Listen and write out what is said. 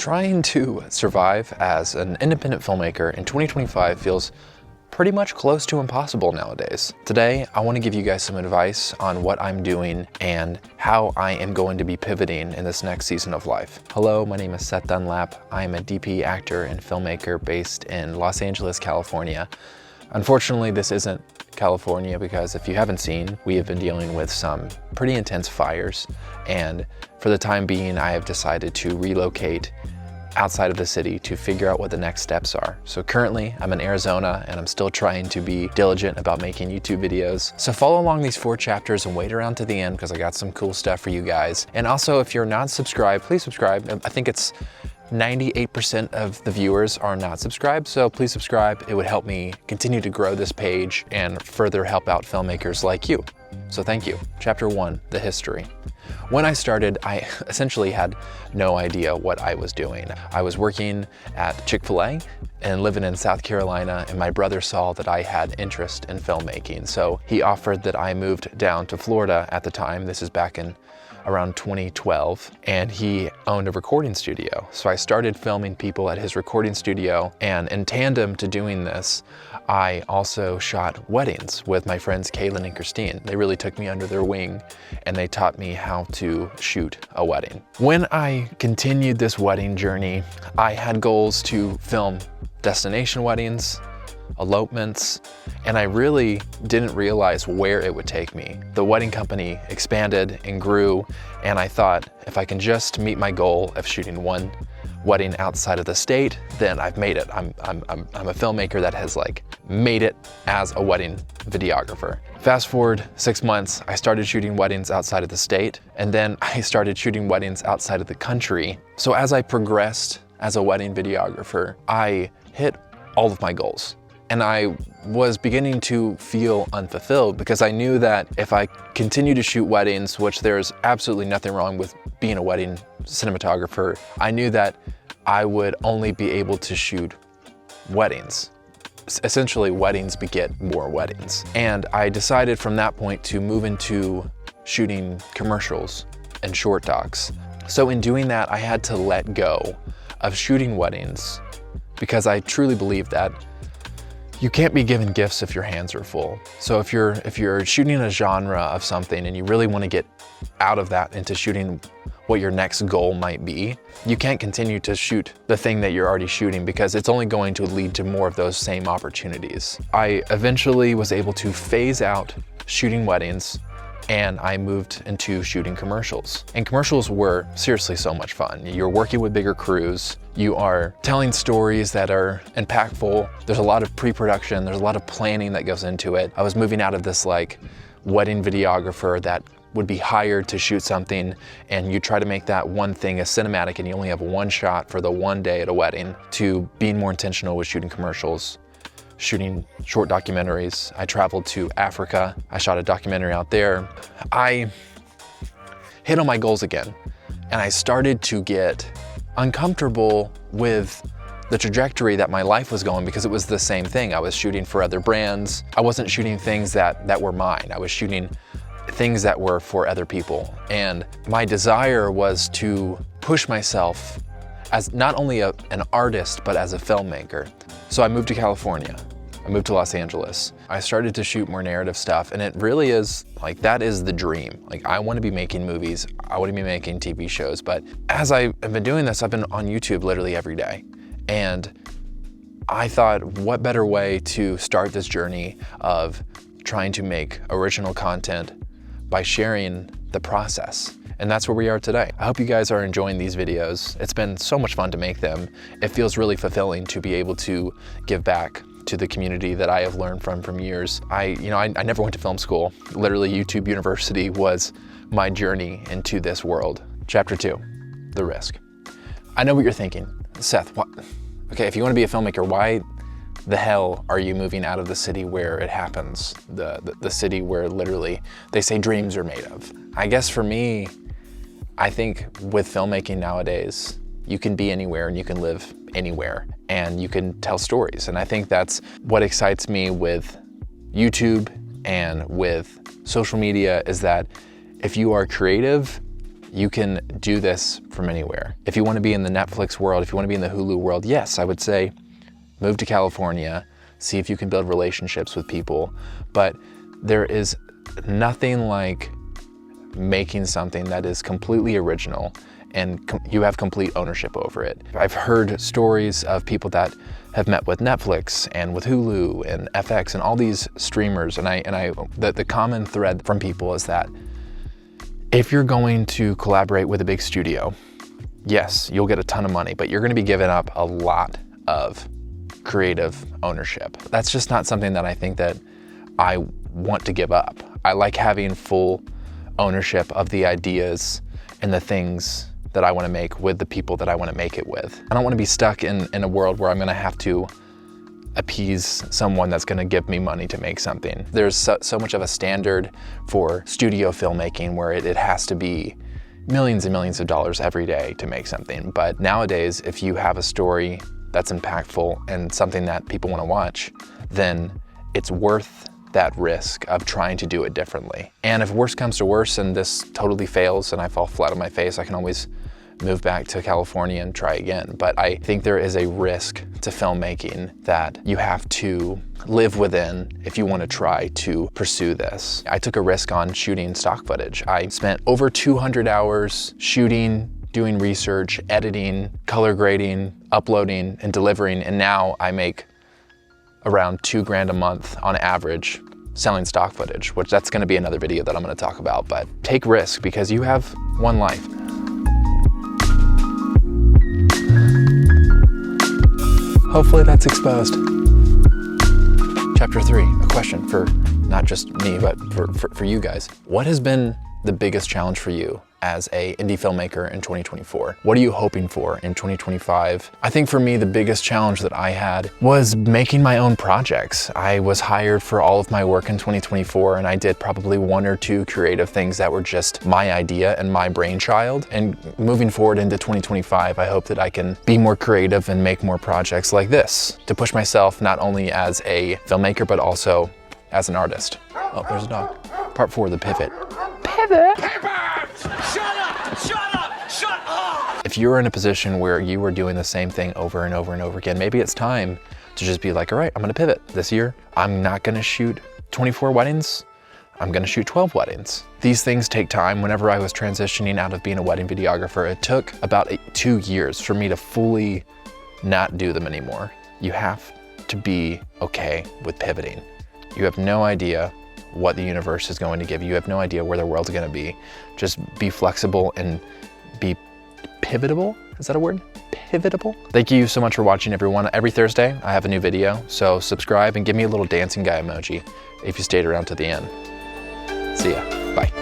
Trying to survive as an independent filmmaker in 2025 feels pretty much close to impossible nowadays. Today, I want to give you guys some advice on what I'm doing and how I am going to be pivoting in this next season of life. Hello, my name is Seth Dunlap. I am a DP, actor, and filmmaker based in Los Angeles, California. Unfortunately, this isn't California because if you haven't seen, we have been dealing with some pretty intense fires, and for the time being, I have decided to relocate outside of the city to figure out what the next steps are. So currently I'm in Arizona and I'm still trying to be diligent about making YouTube videos. So follow along these 4 chapters and wait around to the end because I got some cool stuff for you guys. And also, if you're not subscribed, please subscribe. I think it's 98% of the viewers are not subscribed, so please subscribe. It would help me continue to grow this page and further help out filmmakers like you. So thank you. Chapter 1, the history. When I started, I essentially had no idea what I was doing. I was working at Chick-fil-A and living in South Carolina, and my brother saw that I had interest in filmmaking. So he offered that I moved down to Florida at the time. This is back in around 2012, and he owned a recording studio. So I started filming people at his recording studio, and in tandem to doing this, I also shot weddings with my friends Kaylin and Christine. They really took me under their wing and they taught me how to shoot a wedding. When I continued this wedding journey, I had goals to film destination weddings, elopements, and I really didn't realize where it would take me. The wedding company expanded and grew, and I thought if I can just meet my goal of shooting one wedding outside of the state, then I've made it. I'm a filmmaker that has made it as a wedding videographer. Fast forward 6 months, I started shooting weddings outside of the state, and then I started shooting weddings outside of the country. So as I progressed as a wedding videographer, I hit all of my goals. And I was beginning to feel unfulfilled because I knew that if I continue to shoot weddings, which there's absolutely nothing wrong with being a wedding cinematographer, I knew that I would only be able to shoot weddings. Essentially, weddings beget more weddings. And I decided from that point to move into shooting commercials and short docs. So in doing that, I had to let go of shooting weddings because I truly believe that you can't be given gifts if your hands are full. So if you're shooting a genre of something and you really want to get out of that into shooting what your next goal might be, you can't continue to shoot the thing that you're already shooting because it's only going to lead to more of those same opportunities. I eventually was able to phase out shooting weddings and I moved into shooting commercials. And commercials were seriously so much fun. You're working with bigger crews, you are telling stories that are impactful. There's a lot of pre-production, there's a lot of planning that goes into it. I was moving out of this wedding videographer that would be hired to shoot something and you try to make that one thing a cinematic and you only have one shot for the one day at a wedding, to being more intentional with shooting commercials, shooting short documentaries. I traveled to Africa. I shot a documentary out there. I hit on my goals again, and I started to get uncomfortable with the trajectory that my life was going because it was the same thing. I was shooting for other brands. I wasn't shooting things that were mine. I was shooting things that were for other people. And my desire was to push myself as not only an artist, but as a filmmaker. So I moved to California. I moved to Los Angeles. I started to shoot more narrative stuff, and it really is that is the dream. I want to be making movies. I want to be making TV shows. But as I've been doing this, I've been on YouTube literally every day. And I thought, what better way to start this journey of trying to make original content by sharing the process. And that's where we are today. I hope you guys are enjoying these videos. It's been so much fun to make them. It feels really fulfilling to be able to give back to the community that I have learned from years. I never went to film school. Literally, YouTube University was my journey into this world. Chapter 2, the risk. I know what you're thinking. Seth, what? Okay, if you want to be a filmmaker, why the hell are you moving out of the city where it happens? The city where literally they say dreams are made of. I guess for me, I think with filmmaking nowadays, you can be anywhere and you can live anywhere and you can tell stories. And I think that's what excites me with YouTube and with social media, is that if you are creative, You can do this from anywhere. If you want to be in the Netflix world, if you want to be in the Hulu world, yes, I would say move to California, see if you can build relationships with people. But there is nothing like making something that is completely original and you have complete ownership over it. I've heard stories of people that have met with Netflix and with Hulu and FX and all these streamers, and the common thread from people is that if you're going to collaborate with a big studio, yes, you'll get a ton of money, but you're going to be giving up a lot of creative ownership. That's just not something that I think that I want to give up. I like having full ownership of the ideas and the things that I want to make with the people that I want to make it with. I don't want to be stuck in a world where I'm going to have to appease someone that's going to give me money to make something. There's so much of a standard for studio filmmaking where it has to be millions and millions of dollars every day to make something. But nowadays, if you have a story that's impactful and something that people want to watch, then it's worth that risk of trying to do it differently. And if worse comes to worse and this totally fails and I fall flat on my face, I can always move back to California and try again. But I think there is a risk to filmmaking that you have to live within if you want to try to pursue this. I took a risk on shooting stock footage. I spent over 200 hours shooting, doing research, editing, color grading, uploading, and delivering, and now I make around $2,000 a month on average selling stock footage, which that's gonna be another video that I'm gonna talk about. But take risk because you have one life. Hopefully that's exposed. Chapter 3, a question for not just me, but for you guys. What has been the biggest challenge for you as a indie filmmaker in 2024? What are you hoping for in 2025? I think for me, the biggest challenge that I had was making my own projects. I was hired for all of my work in 2024, and I did probably 1 or 2 creative things that were just my idea and my brainchild. And moving forward into 2025, I hope that I can be more creative and make more projects like this to push myself not only as a filmmaker, but also as an artist. Oh, there's a dog. Part 4, the pivot. Pivot! Shut up! Shut up! Shut up! If you're in a position where you are doing the same thing over and over and over again, maybe it's time to just be like, all right, I'm gonna pivot. This year, I'm not gonna shoot 24 weddings. I'm gonna shoot 12 weddings. These things take time. Whenever I was transitioning out of being a wedding videographer, it took about 2 years for me to fully not do them anymore. You have to be okay with pivoting. You have no idea what the universe is going to give you. You have no idea where the world's gonna be. Just be flexible and be pivotable. Is that a word? Pivotable? Thank you so much for watching, everyone. Every Thursday, I have a new video, so subscribe and give me a little dancing guy emoji if you stayed around to the end. See ya, bye.